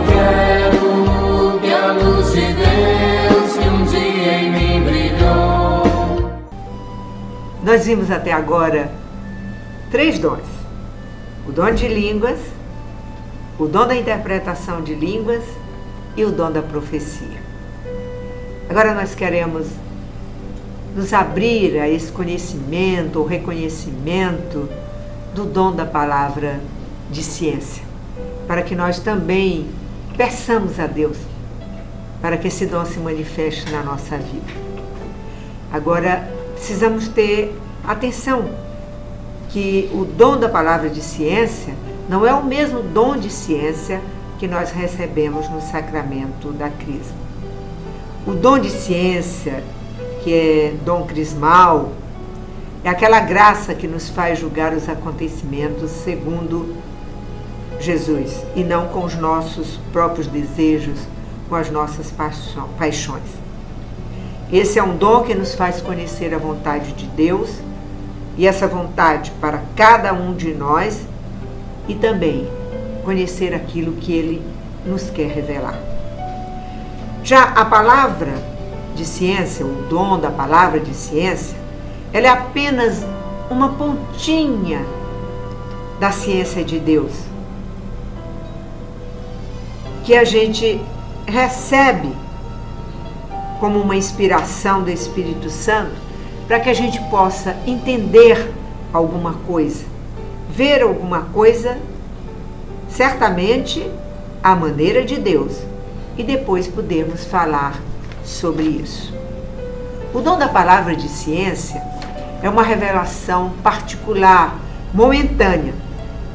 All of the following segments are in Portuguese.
quero que a luz de Deus que um dia em mim brilhou. Nós vimos até agora 3 dons: o dom de línguas, o dom da interpretação de línguas e o dom da profecia. Agora nós queremos nos abrir a esse conhecimento, ou reconhecimento do dom da palavra de ciência, para que nós também peçamos a Deus para que esse dom se manifeste na nossa vida. Agora, precisamos ter atenção que o dom da palavra de ciência não é o mesmo dom de ciência que nós recebemos no sacramento da crisma. O dom de ciência, que é dom crismal, é aquela graça que nos faz julgar os acontecimentos segundo Jesus e não com os nossos próprios desejos, com as nossas paixões. Esse é um dom que nos faz conhecer a vontade de Deus e essa vontade para cada um de nós e também conhecer aquilo que Ele nos quer revelar. Já a palavra de ciência, o dom da palavra de ciência, ela é apenas uma pontinha da ciência de Deus, que a gente recebe como uma inspiração do Espírito Santo para que a gente possa entender alguma coisa, ver alguma coisa, certamente à maneira de Deus, e depois podermos falar sobre isso. O dom da palavra de ciência é uma revelação particular, momentânea.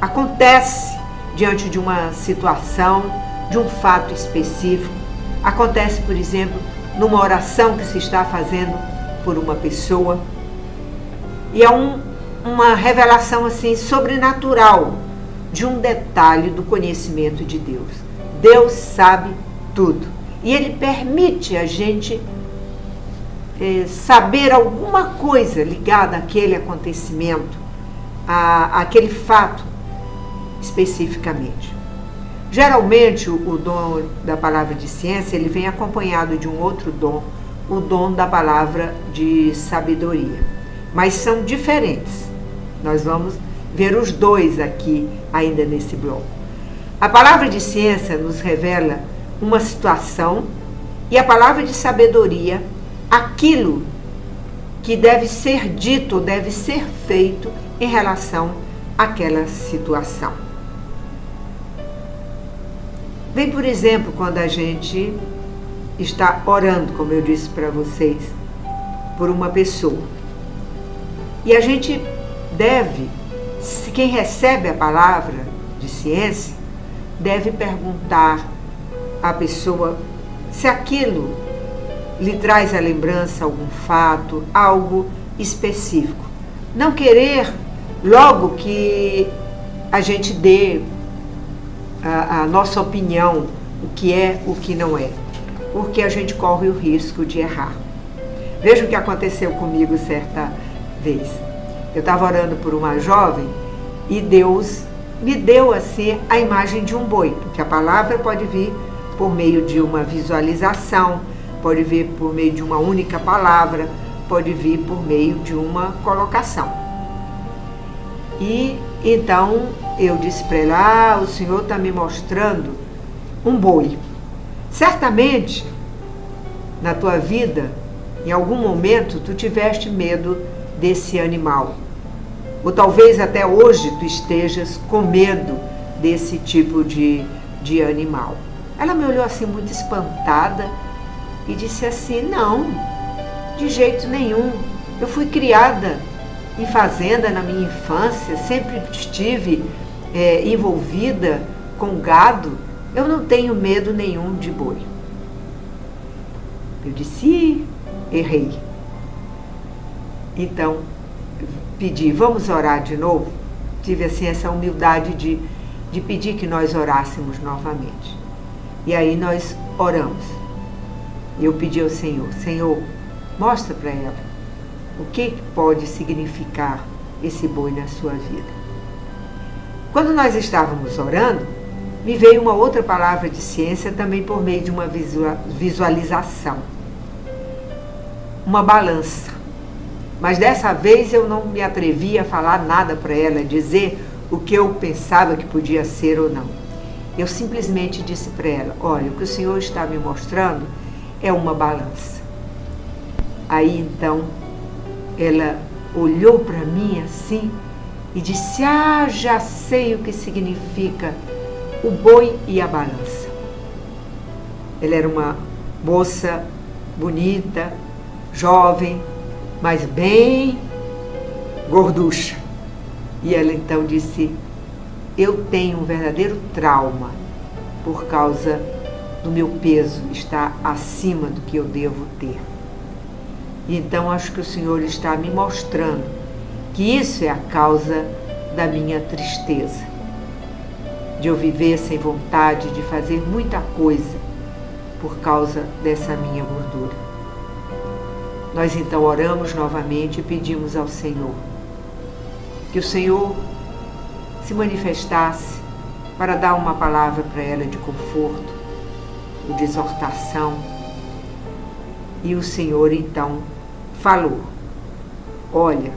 Acontece diante de uma situação, de um fato específico. Acontece, por exemplo, numa oração que se está fazendo por uma pessoa. E é uma revelação assim sobrenatural de um detalhe do conhecimento de Deus. Deus sabe tudo. E Ele permite a gente saber alguma coisa ligada àquele acontecimento, àquele fato especificamente. Geralmente o dom da palavra de ciência ele vem acompanhado de um outro dom, o dom da palavra de sabedoria. Mas são diferentes. Nós vamos ver os dois aqui ainda nesse bloco. A palavra de ciência nos revela uma situação e a palavra de sabedoria aquilo que deve ser dito, deve ser feito em relação àquela situação. Vem, por exemplo, quando a gente está orando, como eu disse para vocês, por uma pessoa. E a gente deve, quem recebe a palavra de ciência, deve perguntar à pessoa se aquilo lhe traz à lembrança algum fato, algo específico. Não querer logo que a gente dê a nossa opinião, o que é, o que não é, porque a gente corre o risco de errar. Veja o que aconteceu comigo certa vez. Eu estava orando por uma jovem e Deus me deu assim a imagem de um boi, porque a palavra pode vir por meio de uma visualização, pode vir por meio de uma única palavra, pode vir por meio de uma colocação. E então eu disse para ela, o Senhor está me mostrando um boi. Certamente, na tua vida, em algum momento, tu tiveste medo desse animal. Ou talvez até hoje tu estejas com medo desse tipo de animal. Ela me olhou assim muito espantada e disse assim, não, de jeito nenhum. Eu fui criada em fazenda na minha infância, sempre estive envolvida com gado, eu não tenho medo nenhum de boi. Eu disse, errei. Então, pedi, vamos orar de novo? Tive assim essa humildade de pedir que nós orássemos novamente. E aí nós oramos. E eu pedi ao Senhor, Senhor, mostra para ela o que pode significar esse boi na sua vida. Quando nós estávamos orando, me veio uma outra palavra de ciência também por meio de uma visualização. Uma balança. Mas dessa vez eu não me atrevi a falar nada para ela, dizer o que eu pensava que podia ser ou não. Eu simplesmente disse para ela, olha, o que o Senhor está me mostrando é uma balança. Aí então ela olhou para mim assim e disse, já sei o que significa o boi e a balança. Ela era uma moça bonita, jovem, mas bem gorducha. E ela então disse, eu tenho um verdadeiro trauma por causa do meu peso estar acima do que eu devo ter. E então acho que o Senhor está me mostrando que isso é a causa da minha tristeza, de eu viver sem vontade de fazer muita coisa por causa dessa minha gordura. Nós então oramos novamente e pedimos ao Senhor que o Senhor se manifestasse para dar uma palavra para ela de conforto, de exortação. E o Senhor então falou, olha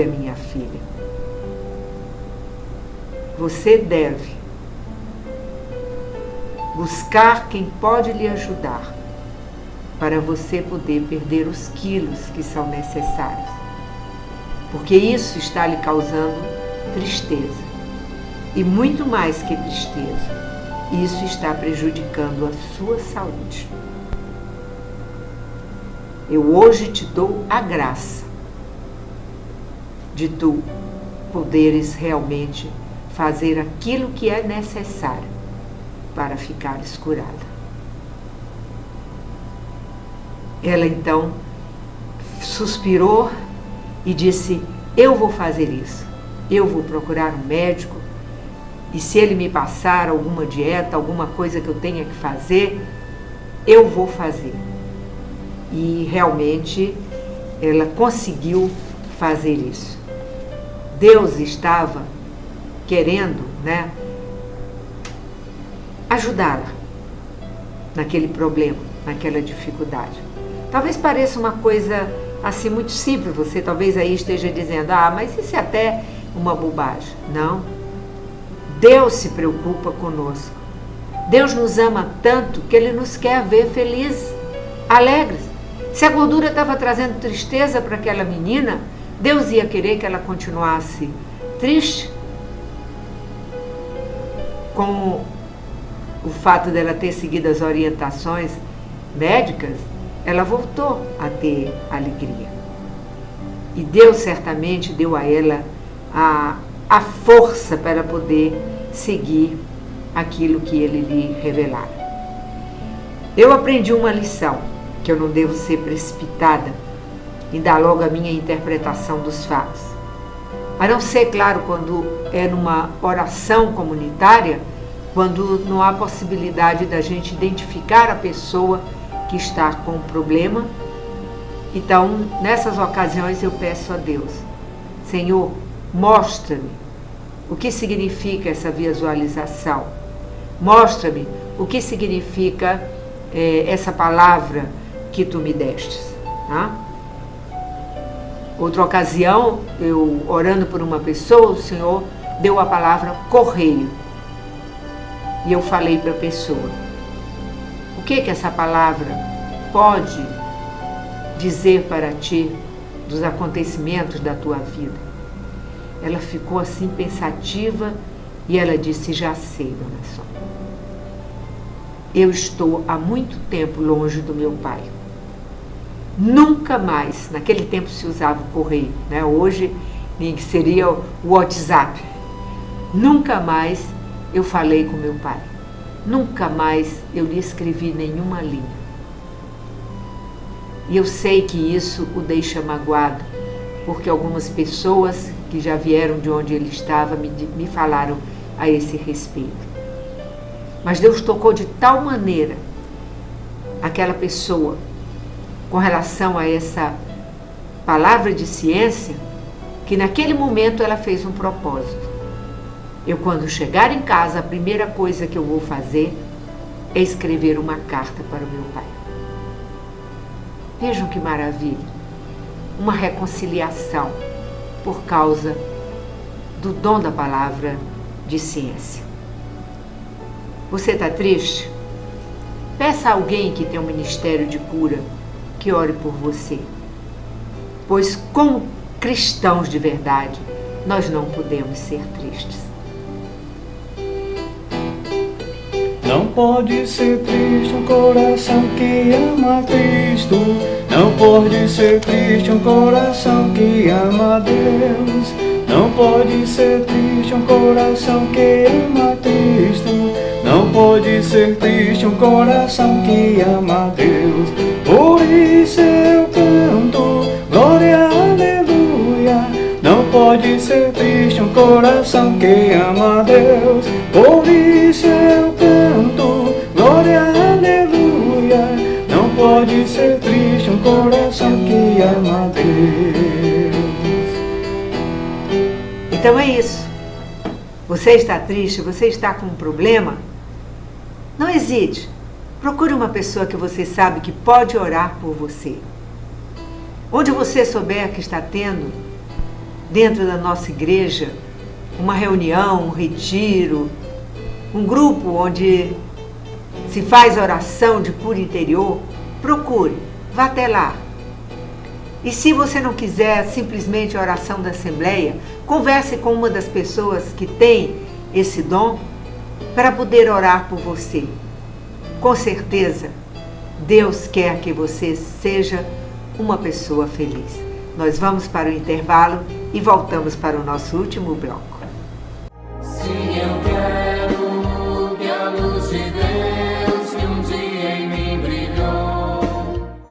minha filha, você deve buscar quem pode lhe ajudar para você poder perder os quilos que são necessários, porque isso está lhe causando tristeza, e muito mais que tristeza, isso está prejudicando a sua saúde. Eu hoje te dou a graça de tu poderes realmente fazer aquilo que é necessário para ficares curada. Ela então suspirou e disse, eu vou fazer isso, eu vou procurar um médico e se ele me passar alguma dieta, alguma coisa que eu tenha que fazer, eu vou fazer. E realmente ela conseguiu fazer isso. Deus estava querendo, ajudá-la naquele problema, naquela dificuldade. Talvez pareça uma coisa assim muito simples, você talvez aí esteja dizendo, mas isso é até uma bobagem. Não. Deus se preocupa conosco. Deus nos ama tanto que Ele nos quer ver felizes, alegres. Se a gordura estava trazendo tristeza para aquela menina, Deus ia querer que ela continuasse triste? Com o fato dela ter seguido as orientações médicas, ela voltou a ter alegria. E Deus certamente deu a ela a força para poder seguir aquilo que Ele lhe revelara. Eu aprendi uma lição, que eu não devo ser precipitada em dar logo a minha interpretação dos fatos. A não ser, claro, quando é numa oração comunitária, quando não há possibilidade da gente identificar a pessoa que está com o problema. Então, nessas ocasiões eu peço a Deus, Senhor, mostra-me o que significa essa visualização. Mostra-me o que significa essa palavra que tu me destes. Outra ocasião, eu orando por uma pessoa, o Senhor deu a palavra correio. E eu falei para a pessoa, o que essa palavra pode dizer para ti dos acontecimentos da tua vida? Ela ficou assim pensativa e ela disse, já sei, dona Sônia. Eu estou há muito tempo longe do meu pai. Nunca mais, naquele tempo se usava o correio, hoje seria o WhatsApp. Nunca mais eu falei com meu pai. Nunca mais eu lhe escrevi nenhuma linha. E eu sei que isso o deixa magoado, porque algumas pessoas que já vieram de onde ele estava me falaram a esse respeito. Mas Deus tocou de tal maneira aquela pessoa com relação a essa palavra de ciência, que naquele momento ela fez um propósito. Eu, quando chegar em casa, a primeira coisa que eu vou fazer é escrever uma carta para o meu pai. Vejam que maravilha! Uma reconciliação por causa do dom da palavra de ciência. Você está triste? Peça a alguém que tem um ministério de cura que ore por você. Pois, como cristãos de verdade, nós não podemos ser tristes. Não pode ser triste um coração que ama Cristo. Não pode ser triste um coração que ama Deus. Não pode ser triste um coração que ama Cristo. Não pode ser triste um coração que ama Deus. Por isso eu canto, glória, aleluia. Não pode ser triste um coração que ama Deus. Por isso eu canto, glória, aleluia. Não pode ser triste um coração que ama Deus. Então é isso. Você está triste? Você está com um problema? Não hesite. Procure uma pessoa que você sabe que pode orar por você. Onde você souber que está tendo, dentro da nossa igreja, uma reunião, um retiro, um grupo onde se faz oração de cura interior, procure, vá até lá. E se você não quiser simplesmente a oração da Assembleia, converse com uma das pessoas que tem esse dom para poder orar por você. Com certeza, Deus quer que você seja uma pessoa feliz. Nós vamos para o intervalo e voltamos para o nosso último bloco.